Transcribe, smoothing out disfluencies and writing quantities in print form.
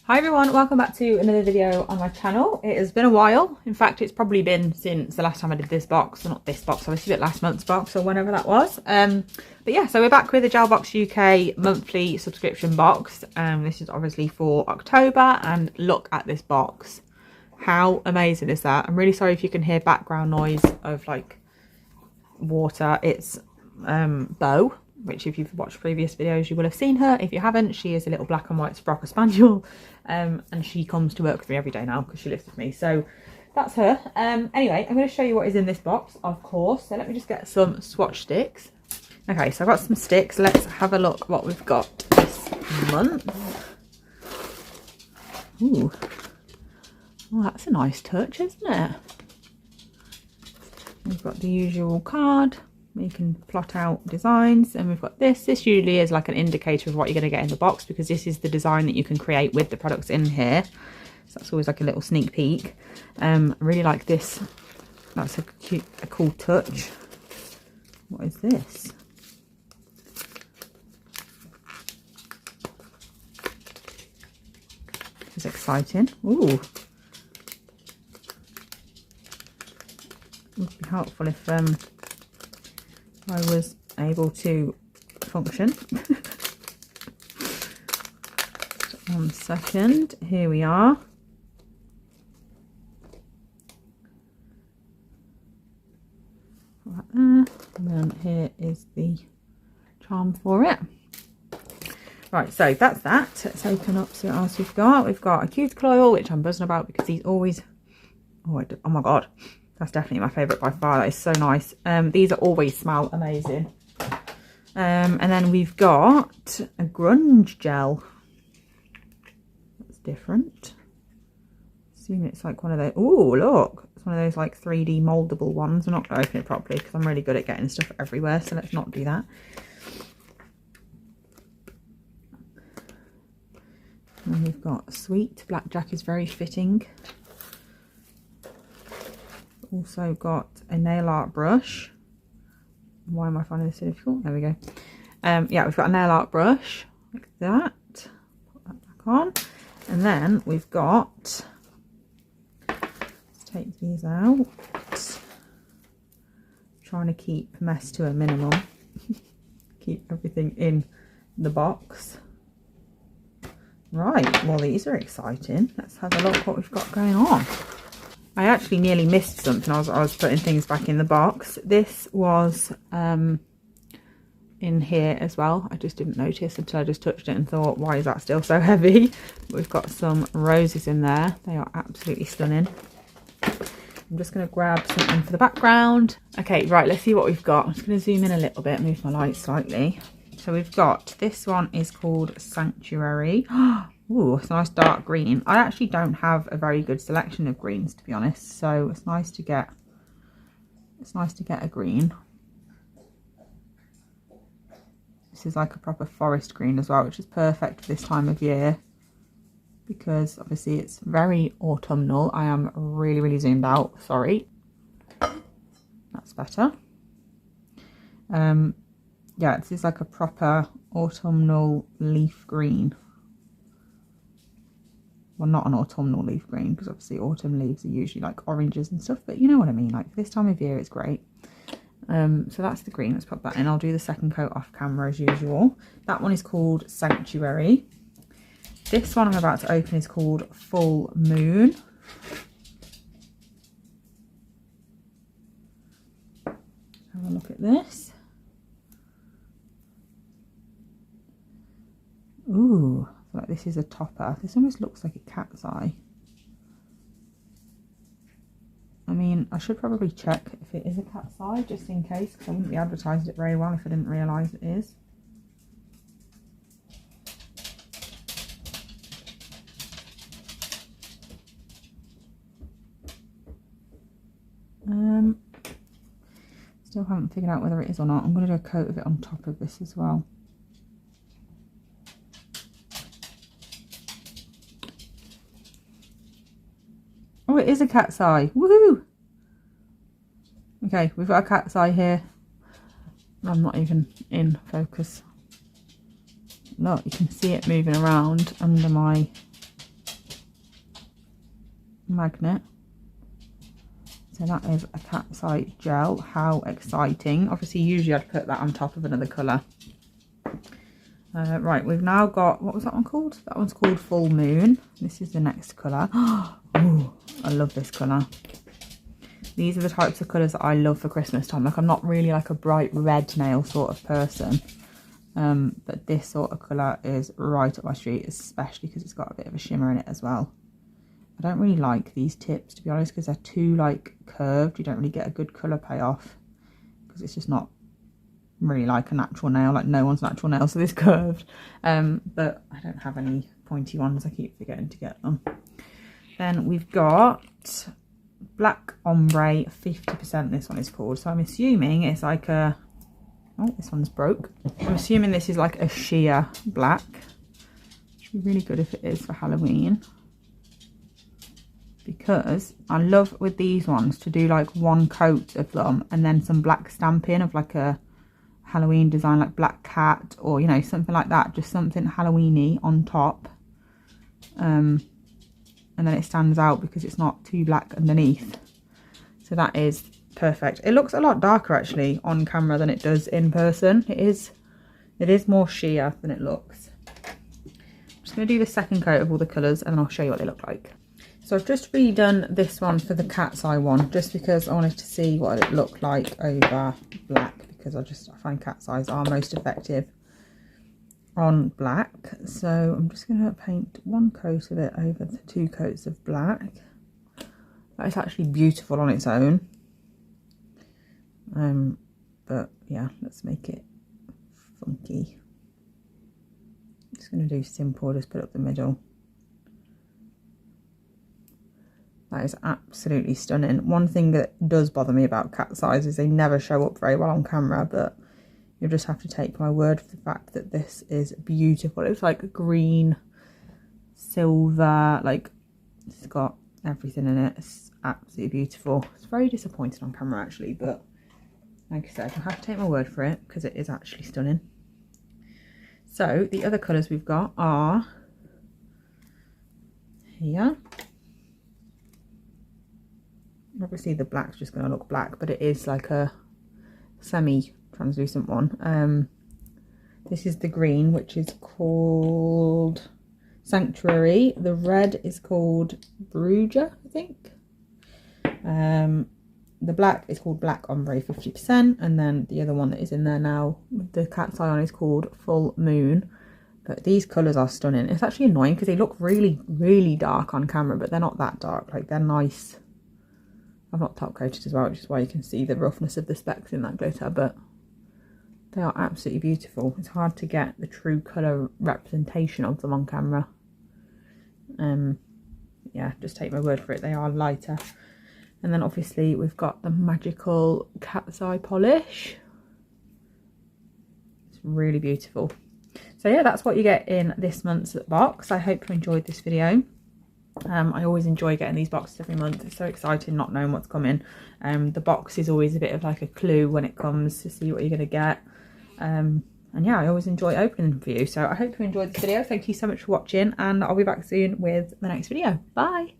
Hi everyone, welcome back to another video on my channel. It has been a while. In fact, it's probably been since the last time I did this box. Well, not this box, obviously, but last month's box or whenever that was. But yeah, so we're back with the Gel Box UK monthly subscription box. This is obviously for October, and look at this box. How amazing is that? I'm really sorry if you can hear background noise of like water. It's Bo, which if you've watched previous videos you will have seen her. If you haven't, she is a little black and white Sprocker Spaniel, and she comes to work with me every day now because she lives with me, so that's her. Anyway, I'm going to show you what is in this box, of course. So let me just get some swatch sticks. Okay, so I've got some sticks. Let's have a look what we've got this month. Ooh, well, that's a nice touch, isn't it? We've got the usual card. You can plot out designs, and we've got this. This usually is like an indicator of what you're going to get in the box, because this is the design that you can create with the products in here. So that's always like a little sneak peek. I really like this. That's a cool touch. What is this? This is exciting. Ooh. It would be helpful if I was able to function. 1 second, here we are. Right there. And then here is the charm for it. Right, so that's that. Let's open up, see what else we've got. We've got a cuticle oil, which I'm buzzing about because he's always, oh my god, that's definitely my favourite by far. That is so nice. These are always smell amazing. And then we've got a grunge gel. That's different. Assume it's like one of those. Oh, look. It's one of those like 3D mouldable ones. I'm not going to open it properly because I'm really good at getting stuff everywhere. So let's not do that. And we've got sweet. Blackjack is very fitting. Also got a nail art brush. Why am I finding this so difficult? There we go. Yeah, we've got a nail art brush like that. Put that back on. And then we've got, let's take these out. Trying to keep mess to a minimum. Keep everything in the box. Right, well, these are exciting. Let's have a look what we've got going on. I actually nearly missed something. I was putting things back in the box. This was in here as well. I just didn't notice until I just touched it and thought, why is that still so heavy? We've got some roses in there. They are absolutely stunning. I'm just going to grab something for the background. Okay, right, let's see what we've got. I'm just going to zoom in a little bit, move my light slightly. So we've got, this one is called Sanctuary. Ooh, it's a nice dark green. I actually don't have a very good selection of greens, to be honest, so it's nice to get a green. This is like a proper forest green as well, which is perfect for this time of year because obviously it's very autumnal. I am really zoomed out, sorry. That's better. Yeah, this is like a proper autumnal leaf green. Well, not an autumnal leaf green, because obviously autumn leaves are usually like oranges and stuff, but you know what I mean, like this time of year it's great. So that's the green. Let's pop that in. I'll do the second coat off camera as usual. That one is called Sanctuary. This one I'm about to open is called Full Moon. Have a look at this. Ooh, I feel like this is a topper. This almost looks like a cat's eye. I mean, I should probably check if it is a cat's eye, just in case, because I wouldn't be advertising it very well if I didn't realise it is. Still haven't figured out whether it is or not. I'm going to do a coat of it on top of this as well. Oh, it is a cat's eye. Woohoo! Okay, we've got a cat's eye here. I'm not even in focus. Look, you can see it moving around under my magnet. So that is a cat's eye gel. How exciting. Obviously usually I'd put that on top of another colour. Right, we've now got, what was that one called? That one's called Full Moon. This is the next colour. Oh, I love this colour. These are the types of colours that I love for Christmas time. Like, I'm not really like a bright red nail sort of person. But this sort of colour is right up my street, especially because it's got a bit of a shimmer in it as well. I don't really like these tips, to be honest, because they're too like curved. You don't really get a good colour payoff because it's just not really like a natural nail. Like, no one's natural nails are this curved. But I don't have any pointy ones. I keep forgetting to get them. Then we've got Black Ombre 50%. This one is called. So I'm assuming it's like a, oh, this one's broke. I'm assuming this is like a sheer black. Which would be really good if it is for Halloween. Because I love with these ones to do like one coat of them and then some black stamping of like a Halloween design, like black cat or, you know, something like that. Just something Halloweeny on top. And then it stands out because it's not too black underneath. So that is perfect. It looks a lot darker actually on camera than it does in person. It is more sheer than it looks. I'm just going to do the second coat of all the colours and then I'll show you what they look like. So I've just redone this one for the cat's eye one, just because I wanted to see what it looked like over black, because I find cat's eyes are most effective on black. So I'm just going to paint one coat of it over the two coats of black. That is actually beautiful on its own. But yeah, let's make it funky. I'm just going to do simple, just put up the middle. That is absolutely stunning. One thing that does bother me about cat's eyes is they never show up very well on camera, but you'll just have to take my word for the fact that this is beautiful. It's like green, silver, like it's got everything in it. It's absolutely beautiful. It's very disappointing on camera actually, but like I said, I have to take my word for it because it is actually stunning. So the other colours we've got are here. Obviously the black's just going to look black, but it is like a semi-translucent one. This is the green, which is called Sanctuary. The red is called Bruger, I think. The black is called Black Ombre 50%, and then the other one that is in there now with the cat's eye on is called Full Moon. But these colours are stunning. It's actually annoying because they look really, really dark on camera, but they're not that dark. Like, they're nice. I've not top coated as well, which is why you can see the roughness of the specks in that glitter, but they are absolutely beautiful. It's hard to get the true colour representation of them on camera. Yeah, just take my word for it, they are lighter. And then obviously we've got the magical cat's eye polish. It's really beautiful. So yeah, that's what you get in this month's box. I hope you enjoyed this video. I always enjoy getting these boxes every month. It's so exciting not knowing what's coming. The box is always a bit of like a clue when it comes to see what you're going to get. And yeah, I always enjoy opening them for you. So I hope you enjoyed this video. Thank you so much for watching, and I'll be back soon with the next video. Bye!